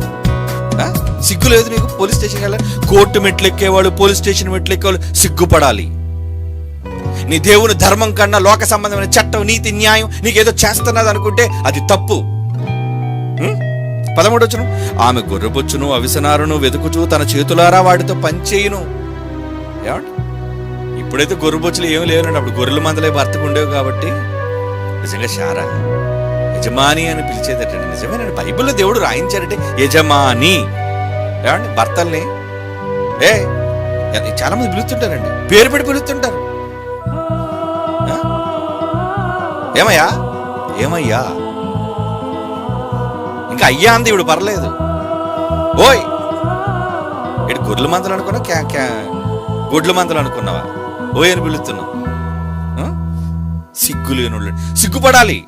సిగ్గు లేదు నీకు? పోలీస్ స్టేషన్కి వెళ్ళాలి. కోర్టు మెట్లు ఎక్కేవాళ్ళు, పోలీస్ స్టేషన్ మెట్లు ఎక్కేవాళ్ళు సిగ్గుపడాలి. నీ దేవుని ధర్మం కన్నా లోక సంబంధమైన చట్టం, నీతి, న్యాయం నీకేదో చేస్తున్నది అనుకుంటే అది తప్పు. 13వ వచనం, ఆమె గొర్రెబొచ్చును అవిసనారును వెతుకుచూ తన చేతులారా వాటితో పనిచేయును. ఏమంట? ఇప్పుడైతే గొర్రెబొచ్చులు ఏమి లేవునండి, అప్పుడు గొర్రెల మందలే భర్తకు ఉండేవి. కాబట్టి నిజంగా శారా యజమాని అని పిలిచేదటండి. నిజమేనండి, బైబిల్లో దేవుడు రాయించాడంటే యజమాని. ఏమండి భర్తల్ని చాలా మంది పిలుస్తుంటారండి, పేరు పెట్టి పిలుస్తుంటారు. ఏమయ్యా ఇంకా అయ్యా అంది ఇవిడు, పర్లేదు. ఓయ్ ఇటు గొర్రెల మందలు అనుకున్నా, గుడ్ల మందలు అనుకున్నావా? ఓయ్ అని పిలుస్తున్నావు. సిగ్గు లేనుళ్ళు, సిగ్గుపడాలి.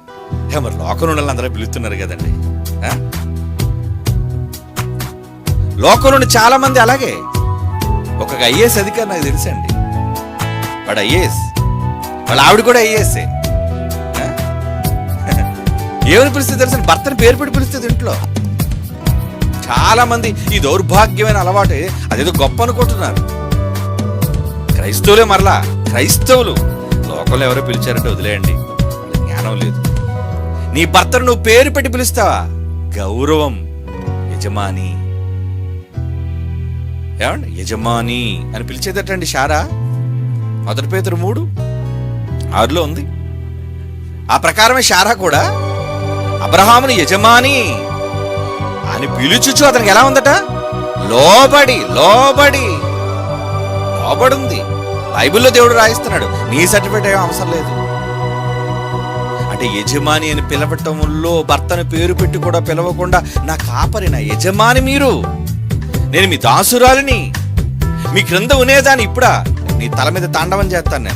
మరి లోకంలో అందరూ పిలుస్తున్నారు కదండి. లోకంలో చాలా మంది అలాగే. ఒక ఐఏఎస్ అధికారి నాకు తెలుసండి, వాడు ఐఏఎస్, వాళ్ళ ఆవిడ కూడా ఐఏఎస్ఏ. ఏమని పిలుస్తుంది తెలుసండి? భర్తని పేరు పెట్టి పిలుస్తుంది ఇంట్లో. చాలా మంది ఈ దౌర్భాగ్యమైన అలవాటు అదేదో గొప్ప అనుకుంటున్నారు. క్రైస్తవులే, మరలా క్రైస్తవులు. లోకంలో ఎవరో పిలిచారంటే వదిలేయండి, జ్ఞానం లేదు. నీ భర్తను నువ్వు పేరు పెట్టి పిలుస్తావా? గౌరవం. యజమాని. ఏమండి యజమాని అని పిలిచేదటండి శారా. 1 పేతురు 3:6 ఉంది. ఆ ప్రకారమే శారా కూడా అబ్రహాముని యజమాని అని పిలుచుచు అతనికి ఎలా ఉందట? లోబడుంది. బైబిల్లో దేవుడు రాయిస్తున్నాడు, నీ సర్టిఫికేట్ ఏం అవసరం లేదు. అంటే యజమాని అని పిలవటంలో భర్తను పేరు పెట్టి కూడా పిలవకుండా, నా కాపరి, నా యజమాని మీరు, నేను మీ దాసురాలిని, మీ క్రింద ఉనేదాన్ని, ఇప్పుడా నీ తల మీద తాండవం చేస్తాను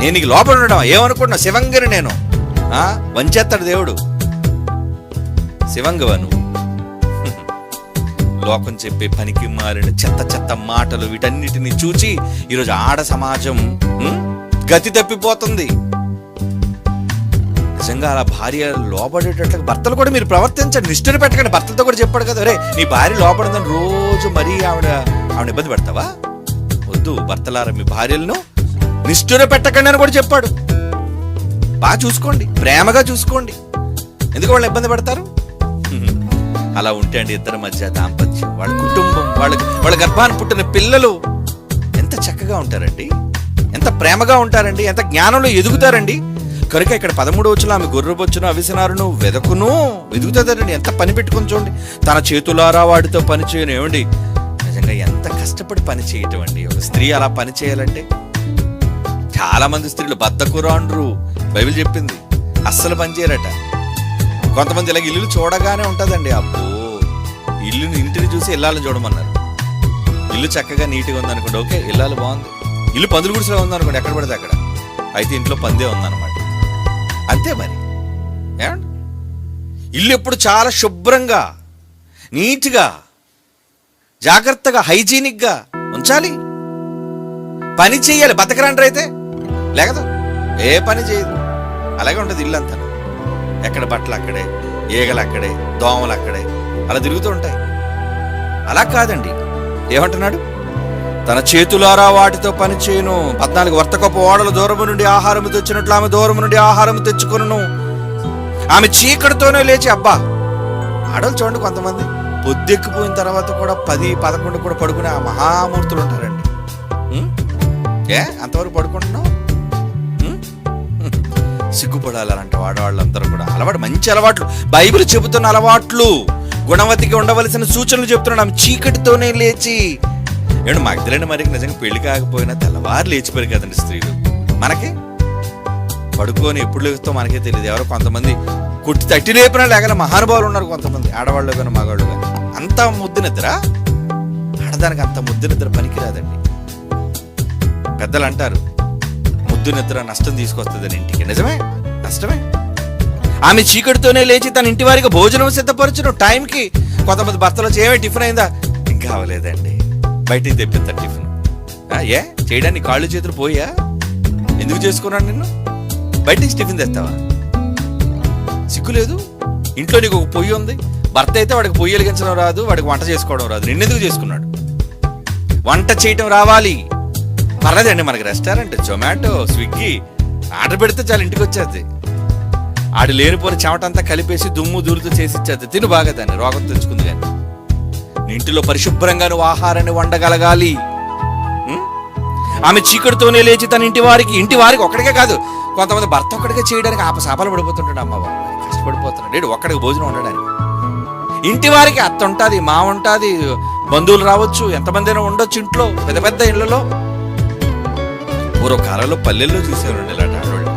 నేను నీకు లోపల ఉండడం ఏమనుకుంటున్నా? శివంగిని నేను. వంచేస్తాడు దేవుడు. శివంగవ నువ్వు. లోకం చెప్పే పనికి మారిన చెత్త మాటలు వీటన్నిటిని చూచి ఈరోజు ఆడ సమాజం గతి తప్పిపోతుంది. నిజంగా అలా భార్య లోపడేటట్లుగా భర్తలు కూడా మీరు ప్రవర్తించండి. నిష్ఠను పెట్టకండి. భర్తలతో కూడా చెప్పాడు కదా, రే నీ భార్య లోపడిందని రోజు మరీ ఆవిడ ఇబ్బంది పెడతావా? వద్దు. భర్తలారా మీ భార్యలను నిష్ఠుర పెట్టకండి అని కూడా చెప్పాడు. బాగా చూసుకోండి, ప్రేమగా చూసుకోండి. ఎందుకు వాళ్ళు ఇబ్బంది పడతారు? అలా ఉంటే అండి ఇద్దరి మధ్య దాంపత్యం, వాళ్ళ కుటుంబం, వాళ్ళ గర్భాన్ని పుట్టిన పిల్లలు ఎంత చక్కగా ఉంటారండి, ఎంత ప్రేమగా ఉంటారండి, ఎంత జ్ఞానంలో ఎదుగుతారండి. కనుక ఇక్కడ 13వ వచనంలో ఆమె గొర్రెబొచ్చును అవిసెనారును వెతుకుతుందండి. ఎంత పని పెట్టుకుని చూడండి. తన చేతులారా వాటితో పని చేయను. ఏమండి, నిజంగా ఎంత కష్టపడి పని చేయటం అండి. ఒక స్త్రీ అలా పని చేయాలంటే. చాలా మంది స్త్రీలు బద్ధకురాండ్రు, బైబిల్ చెప్పింది, అస్సలు పని చేయరట. కొంతమంది ఇలాగ ఇల్లు చూడగానే ఉంటుందండి, అబ్బో ఇంటిని చూసి ఇల్లాలని చూడమన్నారు. ఇల్లు చక్కగా నీట్గా ఉందనుకోండి, ఓకే ఇల్లాలు బాగుంది. ఇల్లు పందులు గుడిసెలో ఉందనుకోండి, ఎక్కడ పడితే అక్కడ, అయితే ఇంట్లో పందే ఉందన్నమాట. అంతే మరి. ఏమండి, ఇల్లు ఎప్పుడు చాలా శుభ్రంగా, నీట్గా, జాగ్రత్తగా, హైజీనిక్గా ఉంచాలి. పని చేయాలి. బతకరంటారు అయితే లేకదు, ఏ పని చేయదు. అలాగే ఉంటుంది ఇల్లు అంతా. ఎక్కడ బట్టలు అక్కడే, ఈగలు అక్కడే, దోమలు అక్కడే అలా తిరుగుతూ ఉంటాయి. అలా కాదండి. ఏమంటున్నాడు? తన చేతులారా వాటితో పని చేయను. 14 వర్తకపు ఓడలు దూరము నుండి ఆహారము తెచ్చినట్లు ఆమె దూరము నుండి ఆహారము తెచ్చుకొనును. ఆమె చీకటితోనే లేచి, అబ్బా ఆడలు చూడండి, కొంతమంది పొద్దెక్కిపోయిన తర్వాత కూడా 10, 11 కూడా పడుకునే ఆ మహామూర్తులు ఉంటారండి. అంతవరకు పడుకుంటున్నావు? సిగ్గుపడాలి అలాంటి ఆడవాళ్ళందరూ కూడా. అలవాటు, మంచి అలవాట్లు, బైబిల్ చెబుతున్న అలవాట్లు, గుణవతికి ఉండవలసిన సూచనలు చెప్తున్నాడు. ఆమె చీకటితోనే లేచి. ఏమంటే మగ్ధలేని మరికి నిజంగా పెళ్లి కాకపోయినా తెల్లవారు లేచిపోయారు కదండి స్త్రీలు. మనకి పడుకొని ఎప్పుడు లేస్తాం మనకే తెలియదు. ఎవరో కొంతమంది కొట్టి తట్టి లేపినా లేగల మహానుభావులు ఉన్నారు, కొంతమంది ఆడవాళ్ళు కానీ మగవాళ్ళు కానీ. అంత ముద్దు నిద్ర, ఆడదానికి అంత ముద్దు నిద్ర పనికిరాదండి. పెద్దలు అంటారు, ముద్దు నిద్ర నష్టం తీసుకొస్తుందని ఇంటికి. నిజమే, నష్టమే. ఆమె చీకటితోనే లేచి తన ఇంటి వారికి భోజనం సిద్ధపరచును టైంకి. కొంతమంది భర్తలు ఏమే టిఫిన్ అయిందా? ఇంకా అవ్వలేదండి, బయటికి తెప్పిస్తారు టిఫిన్. చేయడానికి కాళ్ళు చేతులు పోయా? ఎందుకు చేసుకున్నాను నిన్ను? బయటికి టిఫిన్ తెస్తావా? సిగ్గులేదు? ఇంట్లో నీకు ఒక పొయ్యి ఉంది. భర్త అయితే వాడికి పొయ్యి వెలిగించడం రాదు, వాడికి వంట చేసుకోవడం రాదు. నిన్నెందుకు చేసుకున్నాడు? వంట చేయటం రావాలి. పర్లేదండి, మనకి రెస్టారెంట్, జొమాటో, స్విగ్గీ ఆర్డర్ పెడితే చాలా ఇంటికి వచ్చేది. ఆడు లేనిపోని చెమటంతా కలిపేసి దుమ్ము దూరుతూ చేసి ఇచ్చేది. తిను బాగా, దాన్ని రోగం తెచ్చుకుంది. కానీ ఇంటిలో పరిశుభ్రంగా నువ్వు ఆహారాన్ని వండగలగాలి. ఆమె చీకటితోనే లేచి తన ఇంటి వారికి ఒక్కడికే కాదు, కొంతమంది భర్త ఒక్కడికే చేయడానికి ఆపసాపాలు పడిపోతుంటాడు. అమ్మ బాబు కష్టపడిపోతున్నాడు ఒక్కడికి భోజనం వండడానికి. ఇంటి వారికి అత్త ఉంటుంది, మా ఉంటుంది, బంధువులు రావచ్చు, ఎంతమంది అయినా ఉండొచ్చు ఇంట్లో, పెద్ద పెద్ద ఇళ్లలో. పూర్వకాలంలో పల్లెల్లో చూసేవాళ్ళు ఇలాంటి ఆడవాళ్ళు.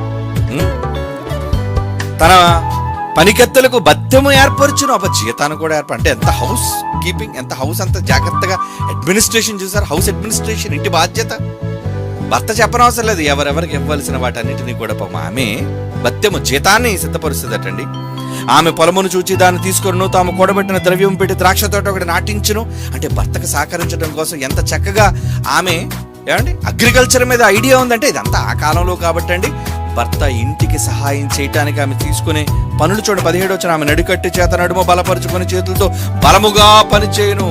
తన పనికెత్తలకు బద్దెము ఏర్పరచును, జీతాన్ని కూడా అంటే ఎంత హౌస్ కీపింగ్, ఎంత హౌస్ అంత జాగ్రత్తగా అడ్మినిస్ట్రేషన్ చూసారు. హౌస్ అడ్మినిస్ట్రేషన్ ఇంటి బాధ్యత. భర్త చెప్పనవసరం లేదు, ఎవరెవరికి ఇవ్వాల్సిన వాటన్నిటినీ కూడా ఆమె బద్దెము జీతాన్ని సిద్ధపరుస్తుందటండి. ఆమె పొలమును చూచి దాన్ని తీసుకొను, తాము కూడబెట్టిన ద్రవ్యం పెట్టి ద్రాక్ష తోట ఒకటి నాటించును. అంటే భర్తకు సహకరించడం కోసం ఎంత చక్కగా ఆమె, ఏమండి, అగ్రికల్చర్ మీద ఐడియా ఉందంటే ఇదంతా ఆ కాలంలో కాబట్టి అండి. భర్త ఇంటికి సహాయం చేయటానికి ఆమె తీసుకునే పనులు చూడండి. 17వ వచనం, ఆమె నడికట్టి చేత నడుము బలపరుచుకుని చేతులతో బలముగా పని చేయను.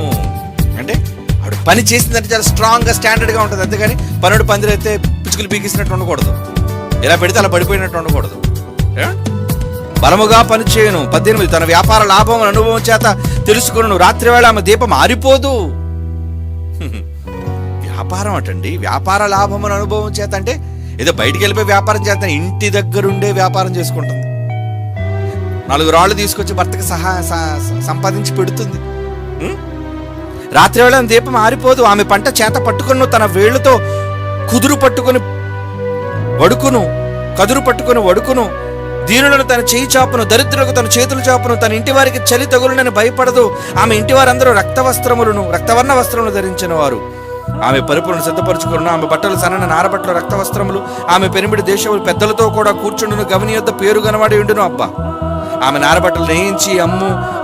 అంటే ఆవిడ పని చేసిందంటే చాలా స్ట్రాంగ్గా, స్టాండర్డ్గా ఉంటుంది. అంతేగాని పనుడు పందిరైతే పిచ్చుకలు పీకిసినట్టు ఉండకూడదు, ఎలా పెడితే అలా పడిపోయినట్టు ఉండకూడదు. బలముగా పని చేయను. 18, తన వ్యాపార లాభం అనుభవం చేత తెలుసుకును. రాత్రి వేళ ఆమె దీపం ఆరిపోదు. వ్యాపారం అటండి, వ్యాపార లాభం అనుభవం చేత అంటే ఏదో బయటికి వెళ్ళిపోయి వ్యాపారం చేస్తాను, ఇంటి దగ్గరుండే వ్యాపారం చేసుకుంటుంది. 4 రాళ్ళు తీసుకొచ్చి భర్తకి సంపాదించి పెడుతుంది. రాత్రి వేళ దీపం ఆరిపోదు. ఆమె పంట చేత పట్టుకును, తన వేళ్లతో కదురు పట్టుకుని వడుకును. దీనులను తన చేయి చాపును, దరిద్రులకు తన చేతులు చాపును. తన ఇంటి వారికి చలి తగులునని భయపడదు. ఆమె ఇంటి వారందరూ రక్తవర్ణ వస్త్రములు ధరించిన వారు. ఆమె పరుపులను సిద్ధపరచుకును. ఆమె బట్టలు సన్న నారబట్టలు, రక్త వస్త్రములు. ఆమె పెనిమిడి దేశములు పెద్దలతో కూడా కూర్చుండును. గవని యొద్ద పేరు గనవాడి ఉండును. అబ్బా, ఆమె నారబట్టలు నేయించి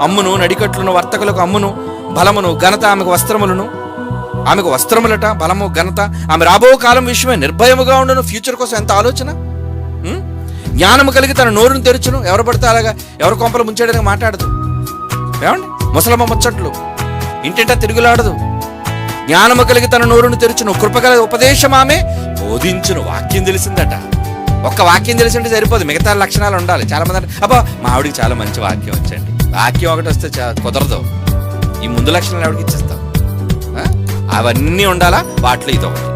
అమ్మును. నడికట్లను వర్తకులకు అమ్మును. బలమును ఘనత ఆమెకు వస్త్రములట, బలము ఘనత. ఆమె రాబో కాలం విషయమే నిర్భయముగా ఉండును. ఫ్యూచర్ కోసం ఎంత ఆలోచన. జ్ఞానము కలిగి తన నోరును తెరుచును. ఎవరు పడితే అలాగా ఎవరు కొంపలు ముంచేయడానికి మాట్లాడదు. ఏమండి, ముసలమ్మ ముచ్చట్లు, ఇంటింటా తిరుగులాడదు. జ్ఞానము కలిగి తన నోరును తెరుచును. కృపగల ఉపదేశం ఆమె బోధించును. వాక్యం తెలిసిందట. ఒక్క వాక్యం తెలిసింటే సరిపోదు, మిగతా లక్షణాలు ఉండాలి. చాలా మంది అంటే, అబ్బా మా ఆవిడికి చాలా మంచి వాక్యం వచ్చండి. వాక్యం ఒకటి వస్తే కుదరదు. ఈ ముందు లక్షణాలు ఎవరికి ఇచ్చేస్తాం? అవన్నీ ఉండాలా, వాటిలో ఇది ఒకటి.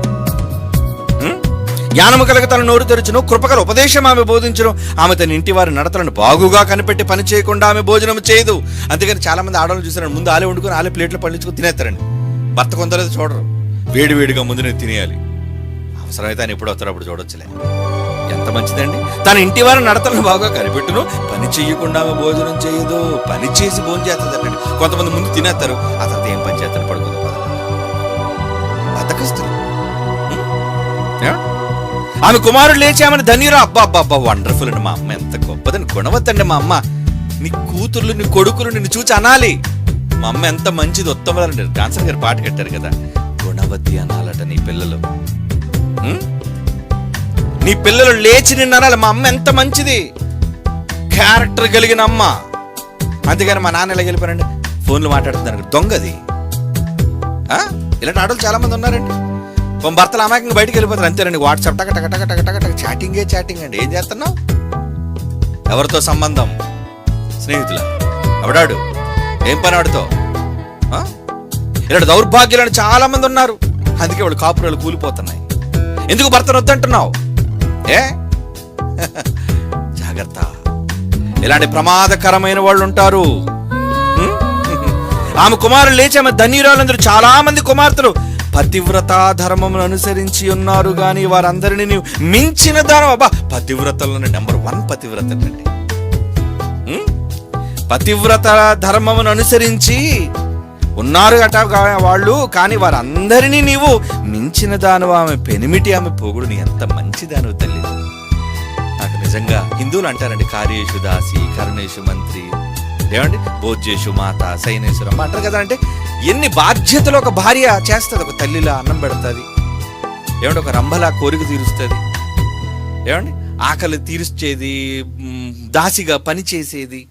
జ్ఞానము కలగ తన నోరు తెరచును, కృపగల ఉపదేశం ఆమె బోధించును. ఆమె తన ఇంటి వారి నడతలను బాగుగా కనిపెట్టి పని చేయకుండా ఆమె భోజనం చేయదు. అందుకని చాలా మంది ఆడవాళ్ళు చూసారండి, ముందు ఆలే వండుకొని ఆలే ప్లేట్లు పండించుకొని తినేస్తారండి. భర్త కొందరు చూడరు, వేడివేడిగా ముందు నేను తినేయాలి, అవసరమైతే ఆయన ఎప్పుడు వస్తారో అప్పుడు చూడొచ్చులే. ఎంత మంచిదండి. తన ఇంటి వారి నడతలను బాగా కనిపెట్టును, పని చెయ్యకుండా ఆమె భోజనం చేయదు. పని చేసి భోజనం చేస్తుందండి. కొంతమంది ముందు తినేస్తారు, ఆ తర్వాత ఏం పని చేస్తారు, పడుకుంది బద్దకస్తులు. ఆమె కుమారుడు లేచి ఆమెను ధన్యురా. అబ్బా అబ్బా అబ్బా, వండర్ఫుల్ అండి, మా అమ్మ ఎంత గొప్పదని, గుణవత్తండి మా అమ్మ. నీ కూతుర్లు నీ కొడుకులు నిన్ను చూచి అనాలి, మా అమ్మ ఎంత మంచిది, ఉత్తమరాలండి. డాన్సర్ గారు పాట కట్టారు కదా, గుణవతి అనాలట నీ పిల్లలు. నీ పిల్లలు లేచి నిన్ను అనాలి, మా అమ్మ ఎంత మంచిది, క్యారెక్టర్ కలిగిన అమ్మ. అంతేగాని మా నాన్న ఎలా గెలిపారండి, ఫోన్లు మాట్లాడుతున్నారు, దొంగది. ఇలాంటి ఆడలు చాలా మంది ఉన్నారండి. భర్తలు అమాయకంగా బయటకు వెళ్ళిపోతారు, అంతేనండి. వాట్సాప్ టక టక టక టక టక టక చాటింగ్ అండి. ఏం చేస్తున్నావు, ఎవరితో సంబంధం, స్నేహితుల, ఎవడాడు, ఏం పని ఆడుతో. ఇలాంటి దౌర్భాగ్యాలు చాలా మంది ఉన్నారు. అందుకే వాళ్ళు కాపురాలు కూలిపోతున్నాయి. ఎందుకు భర్తను వద్దంటున్నావు? జాగ్రత్త, ఇలాంటి ప్రమాదకరమైన వాళ్ళు ఉంటారు. ఆమె కుమారులు లేచి ఆమె ధన్యురాలందరూ. చాలా మంది కుమార్తెలు పతివ్రతా ధర్మమును అనుసరించి ఉన్నారు, కానీ వారందరినీ నీవు మించిన దానం. అబ్బా, పతివ్రతలోనే నెంబర్ 1 పతివ్రత అండి. పతివ్రత ధర్మమును అనుసరించి ఉన్నారు అట వాళ్ళు, కానీ వారందరినీ నీవు మించిన దాను. ఆమె పెనిమిటి, ఆమె పొగుడు, నీ ఎంత మంచిదాను తల్లి. నాకు నిజంగా హిందువులు అంటారండి, కార్యేషు దాసి కరుణేషు మంత్రి, ఏమండి భోజ్యేషు మాత సైనేశ్వరమ్మ అంటారు కదా. అంటే ఎన్ని బాధ్యతలు ఒక భార్య చేస్తుంది. ఒక తల్లిలా అన్నం పెడుతుంది, ఏమంటే ఒక రంభలా కోరిక తీరుస్తుంది, ఏమండి ఆకలి తీర్చేది, దాసిగా పని చేసేది,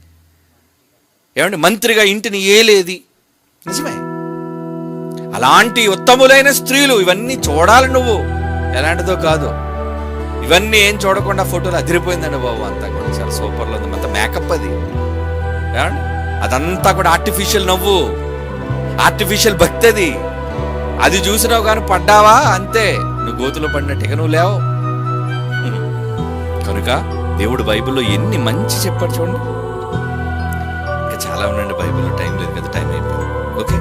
ఏమండి మంత్రిగా ఇంటిని ఏలేది. నిజమే, అలాంటి ఉత్తములైన స్త్రీలు. ఇవన్నీ చూడాలి నువ్వు, ఎలాంటిదో కాదు. ఇవన్నీ ఏం చూడకుండా ఫోటోలు అదిరిపోయిందండి బాబు, అంతా కూడా చాలా సూపర్లో ఉంది. అంత మేకప్ అది, అదంతా కూడా ఆర్టిఫిషియల్ నవ్వు, ఆర్టిఫిషియల్ భక్తి. అది చూసినావు కానీ పడ్డావా అంతే, నువ్వు గోతులో పడినట్టుగా నువ్వు లేవు. కనుక దేవుడు బైబిల్లో ఎన్ని మంచి చెప్పాడు చూడండి. ఇంకా చాలా ఉండండి బైబిల్లో, టైం లేదు కదా, టైం అయిపోయింది. ఓకే,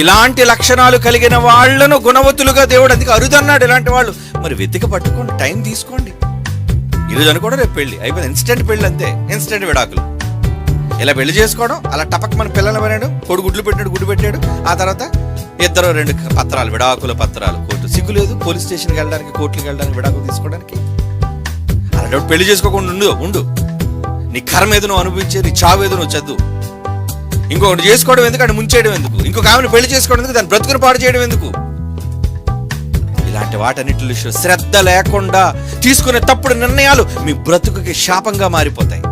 ఇలాంటి లక్షణాలు కలిగిన వాళ్లను గుణవతులుగా దేవుడు అందుకే అరుదన్నాడు. ఇలాంటి వాళ్ళు మరి వెతిక పట్టుకోండి, టైం తీసుకోండి. ఈరోజు అనుకోవడం రేపు పెళ్లి అయిపోయింది, ఇన్స్టెంట్ పెళ్లి అంతే, ఇన్స్టెంట్ విడాకులు. ఇలా పెళ్లి చేసుకోవడం, అలా టపక్ మన పిల్లలు పడాడు, కొడు గుడ్లు పెట్టాడు, గుడ్డు పెట్టాడు, ఆ తర్వాత 2 పత్రాలు, విడాకుల పత్రాలు, కోర్టు. సిగ్గు లేదు పోలీస్ స్టేషన్కి వెళ్ళడానికి, కోర్టుకి వెళ్ళడానికి, విడాకులు తీసుకోవడానికి. అలాంటి పెళ్లి చేసుకోకుండా ఉండు. నీ కర్మ ఏదో నువ్వు అనుభవించే, నీ చావు ఏదో నువ్వు చదువు. ఇంకొకటి చేసుకోవడం ఎందుకు, అని ముంచేయడం ఎందుకు, ఇంకొక ఆమెను పెళ్లి చేసుకోవడం ఎందుకు, దాన్ని బ్రతుకుని పాడు చేయడం ఎందుకు. ఇలాంటి వాటన్నిటిలో శ్రద్ధ లేకుండా తీసుకునే తప్పుడు నిర్ణయాలు మీ బ్రతుకుకి శాపంగా మారిపోతాయి.